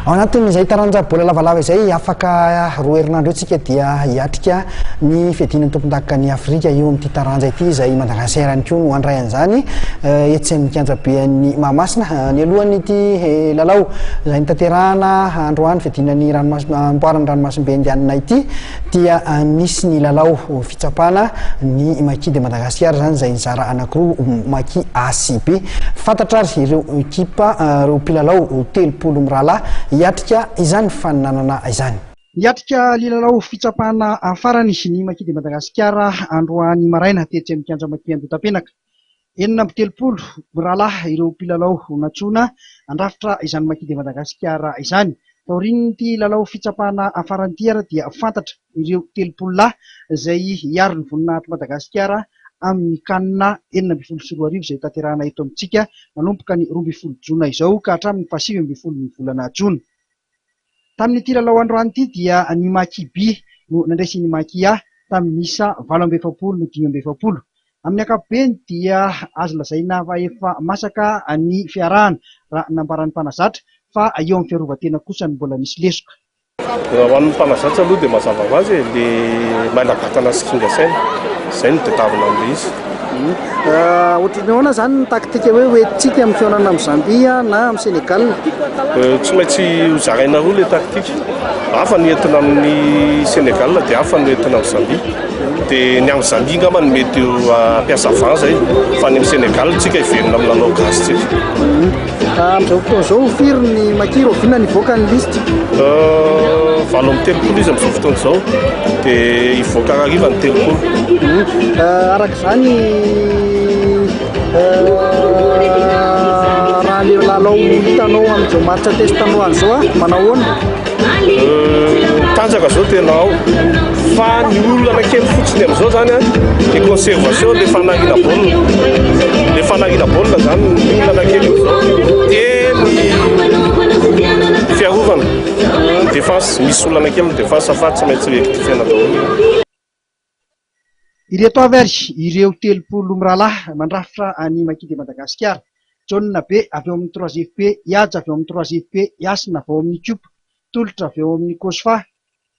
Ao anatin'izay taranja bola lavalava izay afaka roa herinandro antsika dia hiatrika ny fiadinan'ny tompondakoka ny Afrika eo amin'ity taranja ity izay Madagasikara ihany koa no handray an'izany etsy amin'ny kianjaben'ny Mahamasina ny alohan'ity lalao izay nitanterahana androany fiadinan'ny amboaran'ny ranomasimbe indianina ity dia nisy ny lalao fitsapana ny maki de Madagasikara zany izay nizara anankiroa maki A sy B fantatra ary ireo ekipa ireo mpilalao telopolo mirahalahy hiatrika izany faninanana izany. Hiatrika lalao fitsapana afarany ny maki de Madagasikara androany maraina tetsy amin'ny kianja maki Andotapenaka. 7-telopolo mirahalahy ireo mpilalao natsona andrafitra izany maki de Madagasikara izany. Taorian'ity lalao fitsapana afarany ity ary dia fantatra ireo 30 lahy izay hiaro ny voninahitry Madagasikara amin'ny kanina 7-20 izay tanterahana eto amintsika manomboka ny 12 jona izao ka hatramin'ny 7 ny volana jona. Tamin'ity lalao androany ity dia ny maki B no nandresy ny maki A tamin'isa 7-7 no 5-7. Amin'ny ankapobeny dia azo lazaina fa efa masaka ny fiarahana raha nambaran'ny mpanazatra fa eo amin'ny fiarovan-tena kosa ny mbola misy lesoka. Ho an'ny mpanazatra aloha dia mazava ho azy le maila-batana sy kinga saina izay no tetavina amin'ilay izy. Ohatrany ahoana zany ny taktika hoe hoentintsika amin'ny fihaonana amin'ny Zambia na amin'ny Sénégal? Tsy maintsy hozaraina roa ilay taktika. Hafa ny entina amin'ny Sénégal dia hafa ny entina amin'ny Zambia. Dia ny amin'ny Zambia angamba ny mety hampiasa vent zay fa ny amin'ny Sénégal tsika hiverina amin'ny lalao gasy tsika. Amin'izao fotoana izao firy ny maki Rovina nivoaka ny listy? 7-telopolo izy amin'izao fotoana izao dia hivoaka hariva ny 30. Araka izany raha le lalao hitanao amin'izao match test tanoany izao manao ahoana? Tanjaka izao tena ao fa ny olana kely fotsiny amin'izao zany ny conservation le fanahina baolina zany ny olana kely amin'izao dia ny fiarovana défense misy olana kely défense fa tsy maintsy rectifiena daholo. Ireto avy ary ireo 30 mirahalahy mandrafitra ny maki de Madagasikara. John B avy eo amin'ny 3FP, Iadza avy eo amin'ny 3FP, Yasina avy eo amin'ny Cup, Tolotra avy eo amin'ny Kosfa,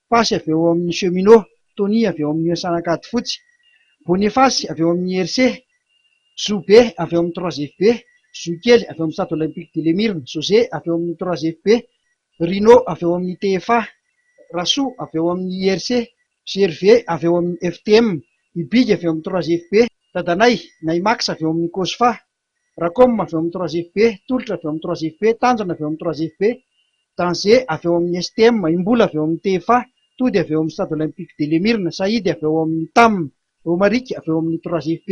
Fasy avy eo amin'ny Cheminot, Tony avy eo amin'ny Sanakady Fotsy, Bonifasy avy eo amin'ny RC, Zoube avy eo amin'ny 3FP, Zoukely avy eo amin'ny Stade Olympique de Lemirne, José avy eo amin'ny 3FP, Rino avy eo amin'ny TFA, Rassou avy eo amin'ny IRC, Gervais avy eo amin'ny FTM, Ibig avy eo amin'ny 3FP, Dadanay, Naimax avy eo amin'ny Kosfa, Racom avy eo amin'ny 3FP, Tolotra avy eo amin'ny 3FP, Tanjana avy eo amin'ny 3FP, Danzé avy eo amin'ny STM, Imbola avy eo amin'ny TFA, Tody avy eo amin'ny Stade Olympique de Lemirne, Saïdy avy eo amin'ny TAM, Romaric avy eo amin'ny 3FP,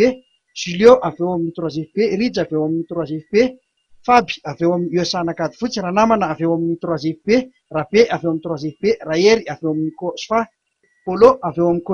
Julio avy eo amin'ny 3FP, Ridja avy eo amin'ny 3FP, Faby avy eo amin'ny USA Nakady Fotsy, Ranamana avy eo amin'ny 3FP, Rabe avy eo amin'ny 3FP, Rahery avy eo amin'ny Kosfa, Polo avy eo amin'ny